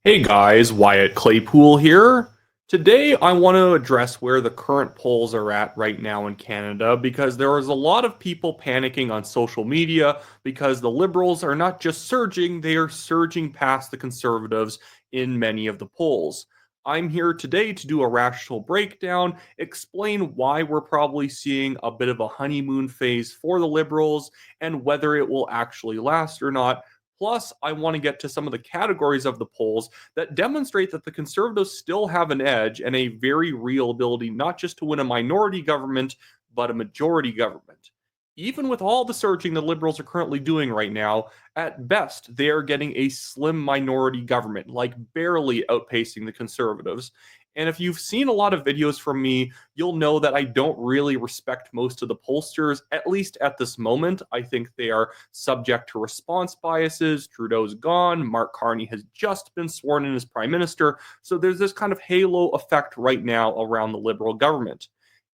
Hey guys, Wyatt Claypool here. Today I want to address where the current polls are at right now in Canada because there is a lot of people panicking on social media because the Liberals are not just surging, they are surging past the Conservatives in many of the polls. I'm here today to do a rational breakdown, explain why we're probably seeing a bit of a honeymoon phase for the Liberals and whether it will actually last or not. Plus, I want to get to some of the categories of the polls that demonstrate that the Conservatives still have an edge and a very real ability not just to win a minority government, but a majority government. Even with all the surging the Liberals are currently doing right now, at best, they are getting a slim minority government, like barely outpacing the Conservatives. And if you've seen a lot of videos from me, you'll know that I don't really respect most of the pollsters, at least at this moment. I think they are subject to response biases. Trudeau's gone. Mark Carney has just been sworn in as prime minister. So there's this kind of halo effect right now around the Liberal government.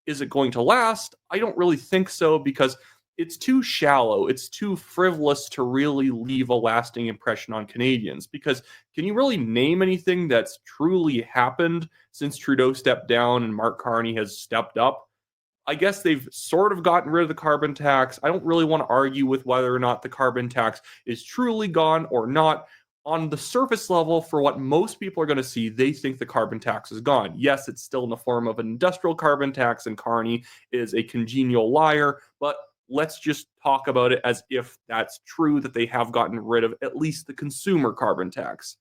Is it going to last? I don't really think so because it's too shallow. It's too frivolous to really leave a lasting impression on Canadians. Because can you really name anything that's truly happened since Trudeau stepped down and Mark Carney has stepped up? I guess they've sort of gotten rid of the carbon tax. I don't really want to argue with whether or not the carbon tax is truly gone or not. On the surface level, for what most people are going to see, they think the carbon tax is gone. Yes, it's still in the form of an industrial carbon tax, and Carney is a congenial liar, but let's just talk about it as if that's true that they have gotten rid of at least the consumer carbon tax.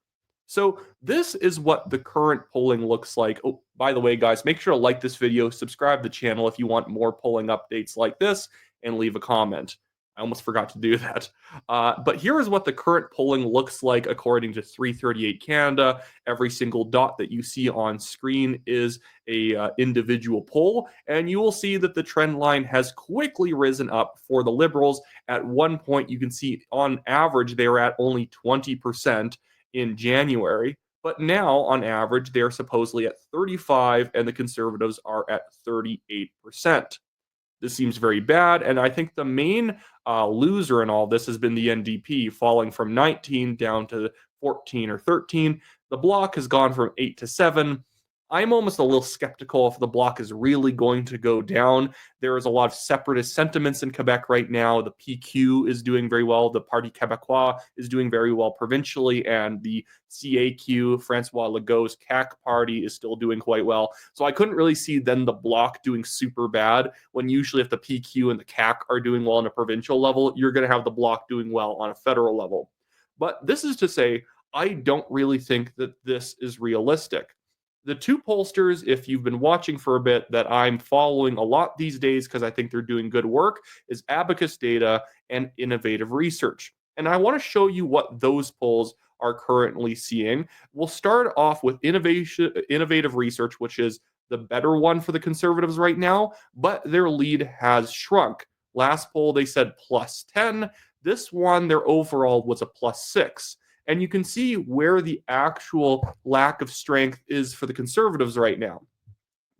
So this is what the current polling looks like. Oh, by the way, guys, make sure to like this video, subscribe to the channel if you want more polling updates like this, and leave a comment. I almost forgot to do that. But here is what the current polling looks like according to 338 Canada. Every single dot that you see on screen is a individual poll, and you will see that the trend line has quickly risen up for the Liberals. At one point, you can see on average they are at only 20% in January. But now, on average, they're supposedly at 35, and the Conservatives are at 38%. This seems very bad, and I think the main loser in all this has been the NDP, falling from 19 down to 14 or 13. The Bloc has gone from 8 to 7. I'm almost a little skeptical if the Bloc is really going to go down. There is a lot of separatist sentiments in Quebec right now. The PQ is doing very well. The Parti Québécois is doing very well provincially, and the CAQ, Francois Legault's CAQ party, is still doing quite well. So I couldn't really see then the Bloc doing super bad when usually if the PQ and the CAQ are doing well on a provincial level, you're going to have the Bloc doing well on a federal level. But this is to say, I don't really think that this is realistic. The two pollsters, if you've been watching for a bit, that I'm following a lot these days because I think they're doing good work, is Abacus Data and Innovative Research. And I want to show you what those polls are currently seeing. We'll start off with Innovative Research, which is the better one for the Conservatives right now, but their lead has shrunk. Last poll, they said plus 10. This one, their overall was a plus 6. And you can see where the actual lack of strength is for the Conservatives right now.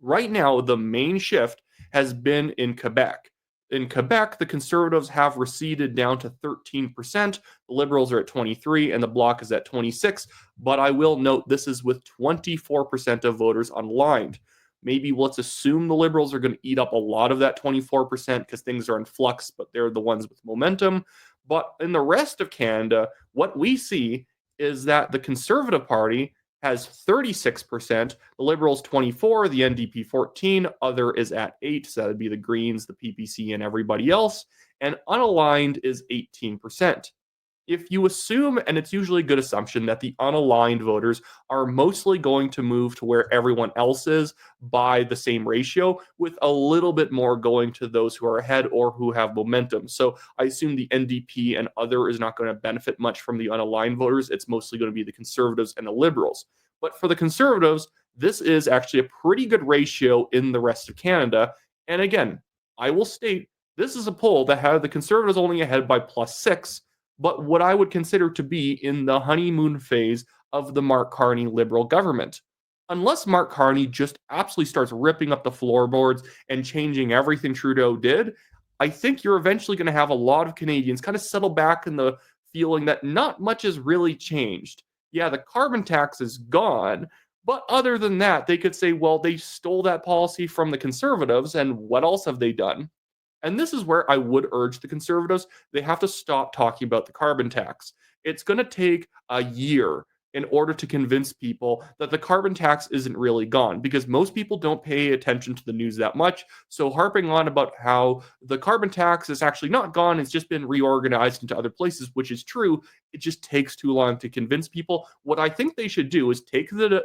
Right now, the main shift has been in Quebec. In Quebec, the Conservatives have receded down to 13%. The Liberals are at 23%, and the Bloc is at 26%. But I will note this is with 24% of voters unaligned. Maybe let's assume the Liberals are going to eat up a lot of that 24% because things are in flux, but they're the ones with momentum. But in the rest of Canada, what we see is that the Conservative Party has 36%, the Liberals 24%, the NDP 14%, other is at 8%, so that would be the Greens, the PPC, and everybody else, and unaligned is 18%. If you assume, and it's usually a good assumption, that the unaligned voters are mostly going to move to where everyone else is by the same ratio, with a little bit more going to those who are ahead or who have momentum. So I assume the NDP and other is not going to benefit much from the unaligned voters. It's mostly going to be the Conservatives and the Liberals. But for the Conservatives, this is actually a pretty good ratio in the rest of Canada. And again, I will state this is a poll that had the Conservatives only ahead by plus 6, but what I would consider to be in the honeymoon phase of the Mark Carney Liberal government. Unless Mark Carney just absolutely starts ripping up the floorboards and changing everything Trudeau did, I think you're eventually going to have a lot of Canadians kind of settle back in the feeling that not much has really changed. yeah, the carbon tax is gone. But other than that, they could say, well, they stole that policy from the conservatives, and what else have they done? And this is where I would urge the conservatives, they have to stop talking about the carbon tax. It's going to take a year in order to convince people that the carbon tax isn't really gone because most people don't pay attention to the news that much. So harping on about how the carbon tax is actually not gone, it's just been reorganized into other places, which is true. It just takes too long to convince people. What I think they should do is take the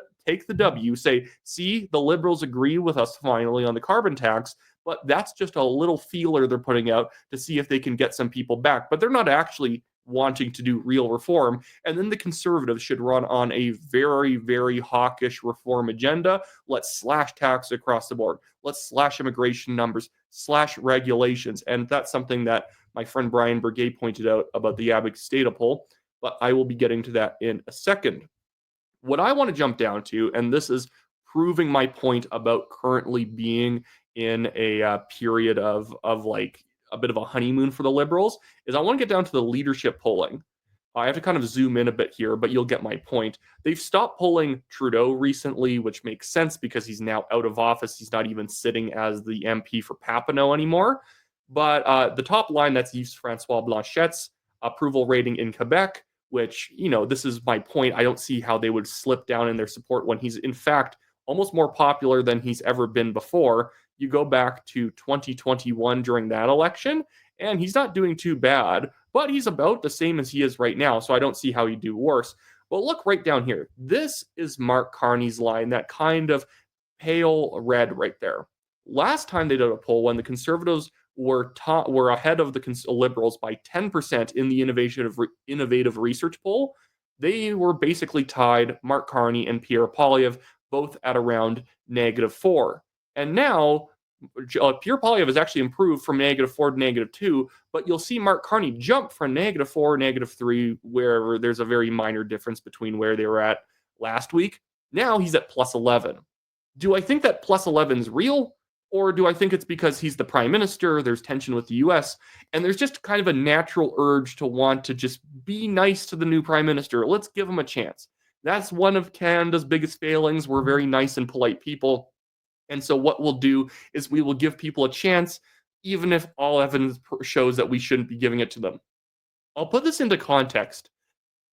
W, say, see, the liberals agree with us finally on the carbon tax, but that's just a little feeler they're putting out to see if they can get some people back. But they're not actually wanting to do real reform. And then the conservatives should run on a very, very hawkish reform agenda. Let's slash tax across the board. Let's slash immigration numbers, slash regulations. And that's something that my friend Brian Burgay pointed out about the Abacus data poll. But I will be getting to that in a second. What I want to jump down to, and this is proving my point about currently being in a period of like a bit of a honeymoon for the liberals, is I want to get down to the leadership polling. I have to kind of zoom in a bit here, but you'll get my point. They've stopped polling Trudeau recently, which makes sense because he's now out of office. He's not even sitting as the MP for Papineau anymore. But the top line, that's Yves Francois Blanchet's approval rating in Quebec, which, this is my point. I don't see how they would slip down in their support when he's, in fact, almost more popular than he's ever been before. You go back to 2021 during that election, and he's not doing too bad, but he's about the same as he is right now, so I don't see how he'd do worse. But look right down here. This is Mark Carney's line, that kind of pale red right there. Last time they did a poll, when the Conservatives were ahead of the Liberals by 10% in the innovative research poll, they were basically tied, Mark Carney and Pierre Poilievre, both at around -4. And now Pierre Poilievre has actually improved from -4 to -2, but you'll see Mark Carney jump from -4, -3, where there's a very minor difference between where they were at last week. Now he's at +11. Do I think that +11 is real? Or do I think it's because he's the prime minister, there's tension with the US, and there's just kind of a natural urge to want to just be nice to the new prime minister? Let's give him a chance. That's one of Canada's biggest failings. We're very nice and polite people. And so what we'll do is we will give people a chance, even if all evidence shows that we shouldn't be giving it to them. I'll put this into context.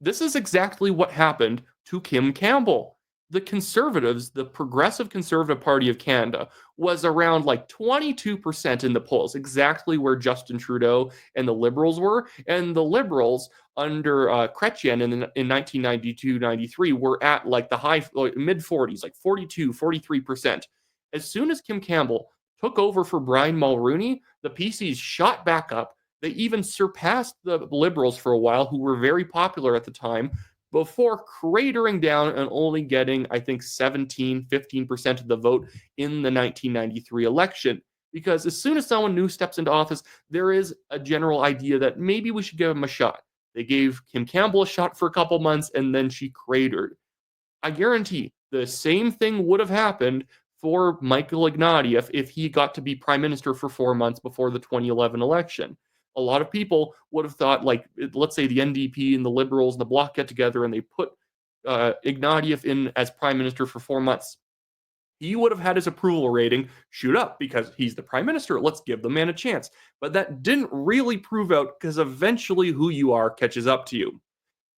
This is exactly what happened to Kim Campbell. The Conservatives, the Progressive Conservative Party of Canada, was around like 22% in the polls, exactly where Justin Trudeau and the Liberals were. And the Liberals under Chrétien in 1992-93 were at like the mid 40s, like 42, 43%. As soon as Kim Campbell took over for Brian Mulroney, the PCs shot back up. They even surpassed the Liberals for a while, who were very popular at the time, before cratering down and only getting, I think, 17, 15% of the vote in the 1993 election. Because as soon as someone new steps into office, there is a general idea that maybe we should give him a shot. They gave Kim Campbell a shot for a couple months, and then she cratered. I guarantee the same thing would have happened for Michael Ignatieff if he got to be prime minister for 4 months before the 2011 election. A lot of people would have thought, like, let's say the NDP and the Liberals and the Bloc get together and they put Ignatieff in as prime minister for 4 months. He would have had his approval rating shoot up because he's the prime minister. Let's give the man a chance. But that didn't really prove out because eventually who you are catches up to you.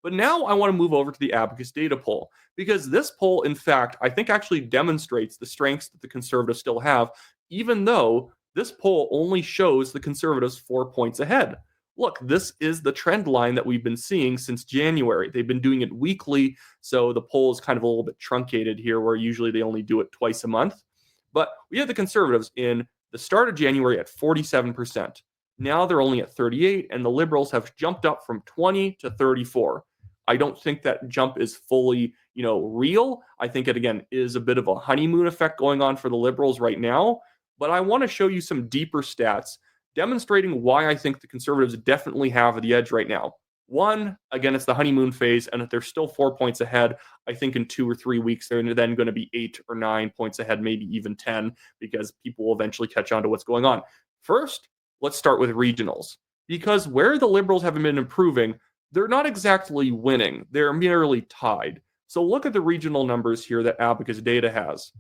But now I want to move over to the Abacus data poll, because this poll, in fact, I think actually demonstrates the strengths that the Conservatives still have, even though this poll only shows the Conservatives 4 points ahead. Look, this is the trend line that we've been seeing since January. They've been doing it weekly, so the poll is kind of a little bit truncated here, where usually they only do it twice a month. But we have the Conservatives in the start of January at 47%. Now they're only at 38, and the Liberals have jumped up from 20 to 34. I don't think that jump is fully, real. I think it, again, is a bit of a honeymoon effect going on for the Liberals right now. But I want to show you some deeper stats demonstrating why I think the Conservatives definitely have the edge right now. One, again, it's the honeymoon phase, and if they're still 4 points ahead, I think in 2 or 3 weeks, they're then going to be 8 or 9 points ahead, maybe even 10, because people will eventually catch on to what's going on. First, let's start with regionals, because where the Liberals have been improving, they're not exactly winning, they're merely tied. So look at the regional numbers here that Abacus data has.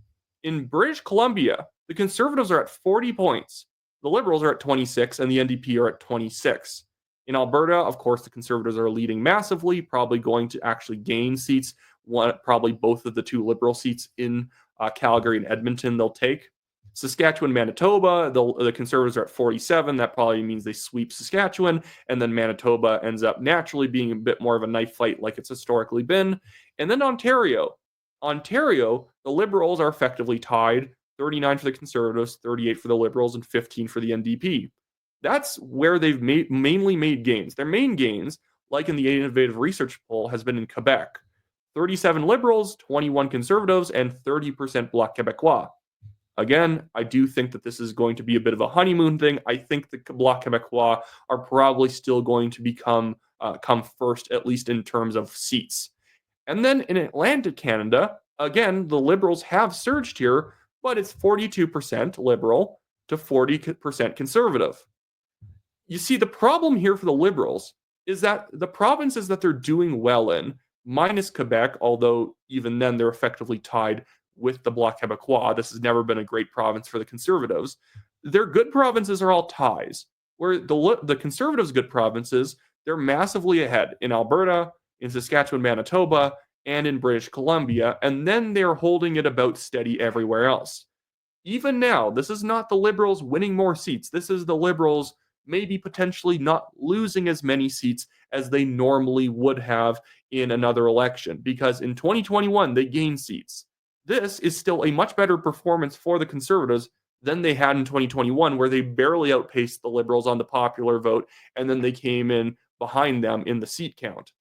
In British Columbia, the Conservatives are at 40 points, the Liberals are at 26, and the NDP are at 26. In Alberta, of course, the Conservatives are leading massively, probably going to actually gain seats. Probably both of the two Liberal seats in Calgary and Edmonton they'll take. Saskatchewan, Manitoba, the Conservatives are at 47. That probably means they sweep Saskatchewan, and then Manitoba ends up naturally being a bit more of a knife fight like it's historically been. And then Ontario. Ontario, the Liberals are effectively tied, 39 for the Conservatives, 38 for the Liberals, and 15 for the NDP. That's where they've mainly made gains. Their main gains, like in the Innovative Research poll, has been in Quebec. 37 Liberals, 21 Conservatives, and 30% Bloc Québécois. Again, I do think that this is going to be a bit of a honeymoon thing. I think the Bloc Québécois are probably still going to come first, at least in terms of seats. And then in Atlantic Canada, again, the Liberals have surged here, but it's 42% Liberal to 40% Conservative. You see, the problem here for the Liberals is that the provinces that they're doing well in, minus Quebec, although even then they're effectively tied with the Bloc Québécois. This has never been a great province for the Conservatives. Their good provinces are all ties, where the Conservatives' good provinces, they're massively ahead in Alberta, in Saskatchewan, Manitoba, and in British Columbia, and then they're holding it about steady everywhere else. Even now, this is not the Liberals winning more seats. This is the Liberals maybe potentially not losing as many seats as they normally would have in another election, because in 2021, they gained seats. This is still a much better performance for the Conservatives than they had in 2021, where they barely outpaced the Liberals on the popular vote, and then they came in behind them in the seat count.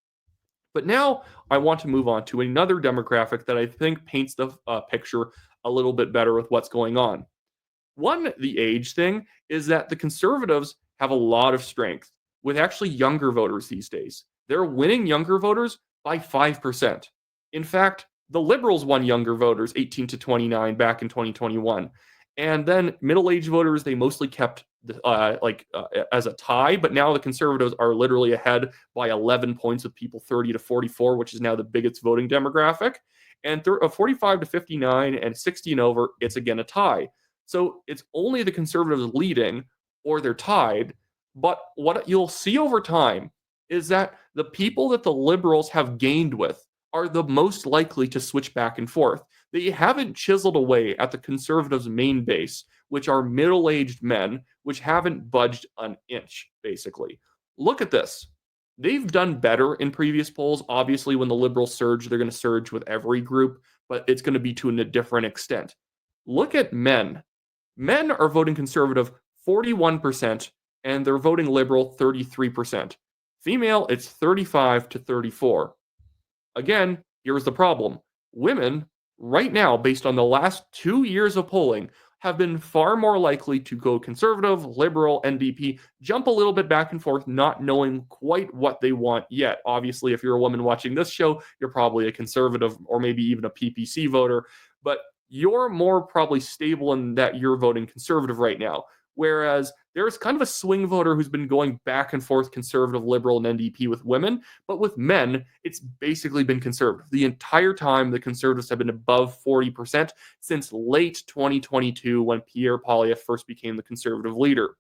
But now I want to move on to another demographic that I think paints the picture a little bit better with what's going on. One, the age thing, is that the Conservatives have a lot of strength with actually younger voters these days. They're winning younger voters by 5%. In fact, the Liberals won younger voters 18 to 29 back in 2021. And then middle-aged voters, they mostly kept as a tie, but now the Conservatives are literally ahead by 11 points with people 30 to 44, which is now the biggest voting demographic. And 45 to 59 and 60 and over, it's again a tie. So it's only the Conservatives leading or they're tied. But what you'll see over time is that the people that the Liberals have gained with are the most likely to switch back and forth. They haven't chiseled away at the Conservatives' main base, which are middle-aged men, which haven't budged an inch, basically. Look at this. They've done better in previous polls. Obviously, when the Liberals surge, they're going to surge with every group, but it's going to be to a different extent. Look at men. Men are voting Conservative 41%, and they're voting Liberal 33%. Female, it's 35 to 34. Again, here's the problem. Women, right now, based on the last 2 years of polling, have been far more likely to go Conservative, Liberal, NDP, jump a little bit back and forth, not knowing quite what they want yet. Obviously, if you're a woman watching this show, you're probably a Conservative or maybe even a PPC voter, but you're more probably stable in that you're voting Conservative right now. Whereas there's kind of a swing voter who's been going back and forth Conservative, Liberal, and NDP with women. But with men, it's basically been Conservative. The entire time, the Conservatives have been above 40% since late 2022 when Pierre Poilievre first became the Conservative leader.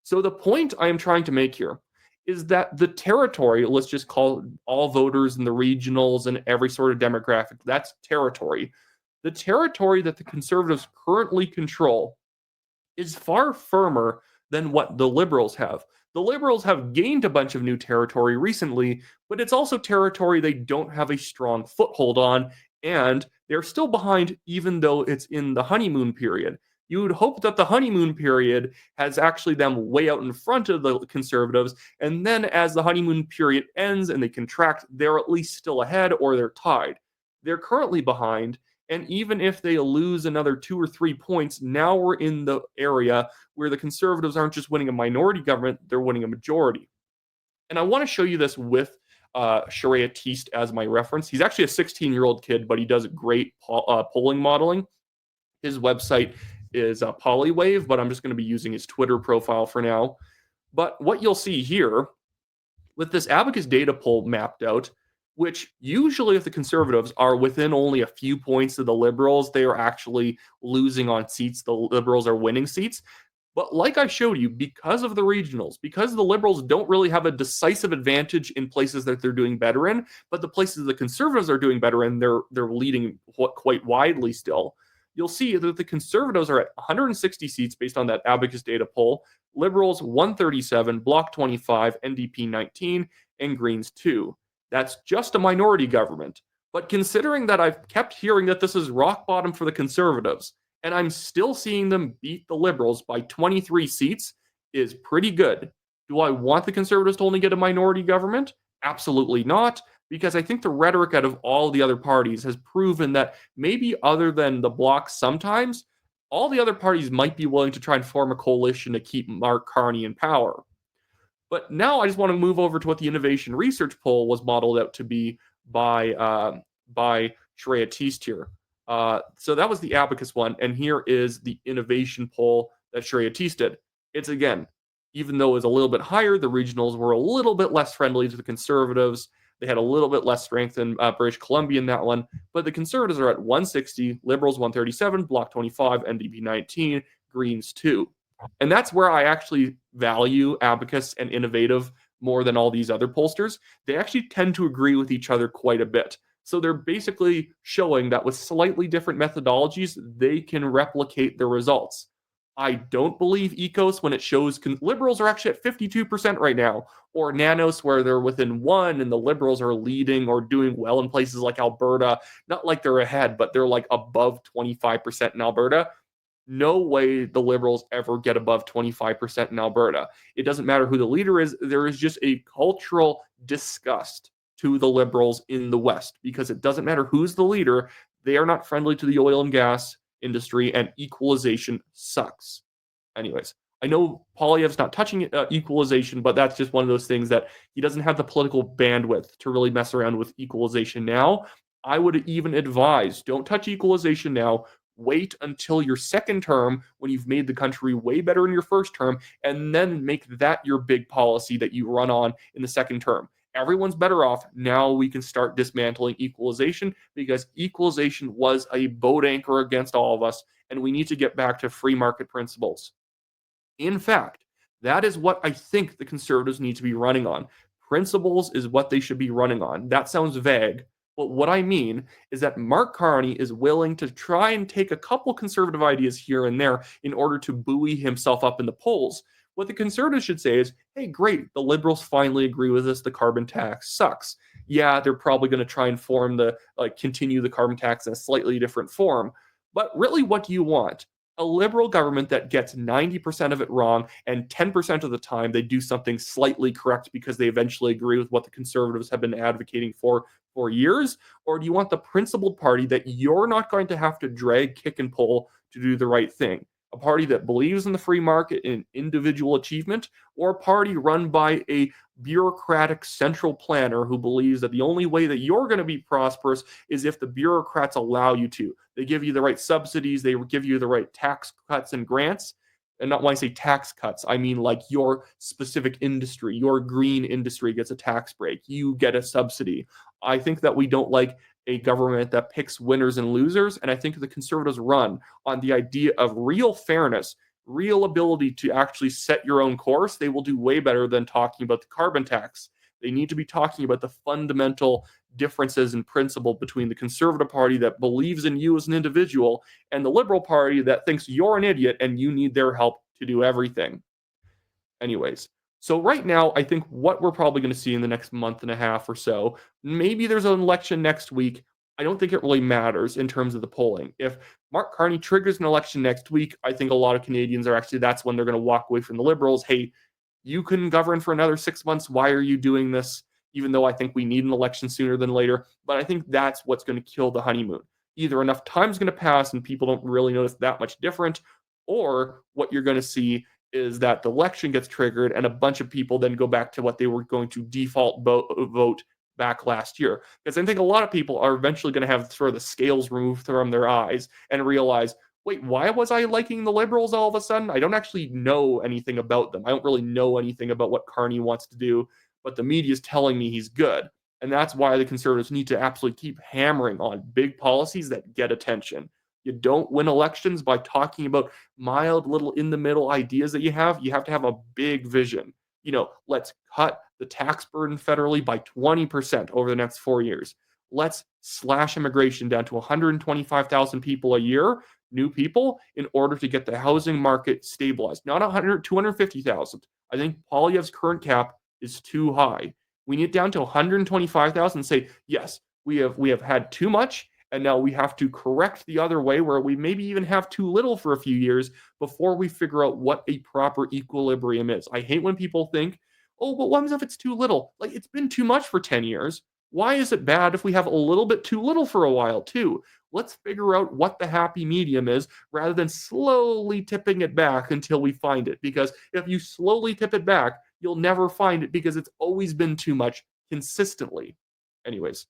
So the point I am trying to make here is that the territory, let's just call all voters in the regionals and every sort of demographic, that's territory. The territory that the Conservatives currently control is far firmer than what the Liberals have. The Liberals have gained a bunch of new territory recently, but it's also territory they don't have a strong foothold on, and they're still behind even though it's in the honeymoon period. You would hope that the honeymoon period has actually them way out in front of the Conservatives, and then as the honeymoon period ends and they contract, they're at least still ahead or they're tied. They're currently behind, and even if they lose another 2 or 3 points, now we're in the area where the Conservatives aren't just winning a minority government, they're winning a majority. And I want to show you this with Sharia Teest as my reference. He's actually a 16-year-old kid, but he does great polling modeling. His website is Polywave, but I'm just going to be using his Twitter profile for now. But what you'll see here With this Abacus data poll mapped out, which usually if the conservatives are within only a few points of the liberals, they are actually losing on seats. The liberals are winning seats. But like I showed you, because of the regionals, because the liberals don't really have a decisive advantage in places that they're doing better in, but the places the conservatives are doing better in, they're leading quite widely still. You'll see that the conservatives are at 160 seats based on that Abacus data poll, liberals 137, Bloc 25, NDP 19, and Greens 2. That's just a minority government. But considering that I've kept hearing that this is rock bottom for the conservatives, and I'm still seeing them beat the liberals by 23 seats, is pretty good. Do I want the conservatives to only get a minority government? Absolutely not, because I think the rhetoric out of all the other parties has proven that maybe other than the bloc sometimes, all the other parties might be willing to try and form a coalition to keep Mark Carney in power. But now I just want to move over to what the innovation research poll was modeled out to be by Shreya Teast here. So that was the Abacus one, and here is the innovation poll that Shreya Teast did. It's again, even though it was a little bit higher, the regionals were a little bit less friendly to the conservatives. They had a little bit less strength in British Columbia in that one, but the conservatives are at 160, liberals 137, Bloc 25, NDP 19, Greens 2. And that's where I actually value Abacus and Innovative more than all these other pollsters. They actually tend to agree with each other quite a bit. So they're basically showing that with slightly different methodologies, they can replicate the results. I don't believe Ecos when it shows liberals are actually at 52% right now, or Nanos where they're within one and the liberals are leading or doing well in places like Alberta. Not like they're ahead, but they're like above 25% in Alberta. No way the liberals ever get above 25% in Alberta. It doesn't matter who the leader is. There is just a cultural disgust to the liberals in the West because it doesn't matter who's the leader. They are not friendly to the oil and gas industry, and equalization sucks. Anyways, I know Poilievre's not touching equalization, but that's just one of those things that he doesn't have the political bandwidth to really mess around with equalization now. I would even advise don't touch equalization now. Wait until your second term when you've made the country way better in your first term, and then make that your big policy that you run on in the second term. Everyone's better off. Now we can start dismantling equalization because equalization was a boat anchor against all of us, and we need to get back to free market principles. In fact, that is what I think the conservatives need to be running on. Principles is what they should be running on. That sounds vague, but what I mean is that Mark Carney is willing to try and take a couple conservative ideas here and there in order to buoy himself up in the polls. What the conservatives should say is, hey, great, the liberals finally agree with us. The carbon tax sucks. Yeah, they're probably going to try and continue the carbon tax in a slightly different form. But really, what do you want? A liberal government that gets 90% of it wrong, and 10% of the time they do something slightly correct because they eventually agree with what the conservatives have been advocating for years? Or do you want the principled party that you're not going to have to drag, kick, and pull to do the right thing? A party that believes in the free market and individual achievement, or a party run by a bureaucratic central planner who believes that the only way that you're going to be prosperous is if the bureaucrats allow you to. They give you the right subsidies, they give you the right tax cuts and grants. And not when I say tax cuts, I mean like your specific industry, your green industry gets a tax break, you get a subsidy. I think that we don't like a government that picks winners and losers. And I think the conservatives run on the idea of real fairness, real ability to actually set your own course. They will do way better than talking about the carbon tax. They need to be talking about the fundamental differences in principle between the conservative party that believes in you as an individual and the liberal party that thinks you're an idiot and you need their help to do everything. Anyways, so right now, I think what we're probably going to see in the next month and a half or so, maybe there's an election next week. I don't think it really matters in terms of the polling. If Mark Carney triggers an election next week, I think a lot of Canadians are actually, that's when they're going to walk away from the Liberals. Hey, you couldn't govern for another 6 months. Why are you doing this? Even though I think we need an election sooner than later. But I think that's what's going to kill the honeymoon. Either enough time's going to pass and people don't really notice that much different, or what you're going to see is that the election gets triggered and a bunch of people then go back to what they were going to default vote back last year. Because I think a lot of people are eventually going to have sort of the scales removed from their eyes and realize, wait, why was I liking the Liberals all of a sudden? I don't actually know anything about them. I don't really know anything about what Carney wants to do. but the media is telling me he's good. And that's why the conservatives need to absolutely keep hammering on big policies that get attention. You don't win elections by talking about mild little in the middle ideas that you have. You have to have a big vision. Let's cut the tax burden federally by 20% over the next 4 years. Let's slash immigration down to 125,000 people a year, new people, in order to get the housing market stabilized. Not 100, 250,000. I think Poilievre's current cap is too high. We need it down to 125,000 and say, yes, we have had too much, and now we have to correct the other way where we maybe even have too little for a few years before we figure out what a proper equilibrium is. I hate when people think, oh, but what happens if it's too little? Like, it's been too much for 10 years. Why is it bad if we have a little bit too little for a while, too? Let's figure out what the happy medium is rather than slowly tipping it back until we find it. Because if you slowly tip it back, you'll never find it because it's always been too much consistently. Anyways,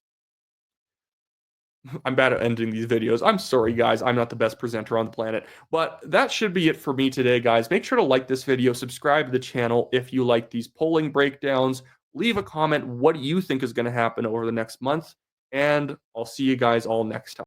I'm bad at ending these videos. I'm sorry, guys. I'm not the best presenter on the planet. But that should be it for me today, guys. Make sure to like this video, subscribe to the channel if you like these polling breakdowns. Leave a comment. What do you think is going to happen over the next month? And I'll see you guys all next time.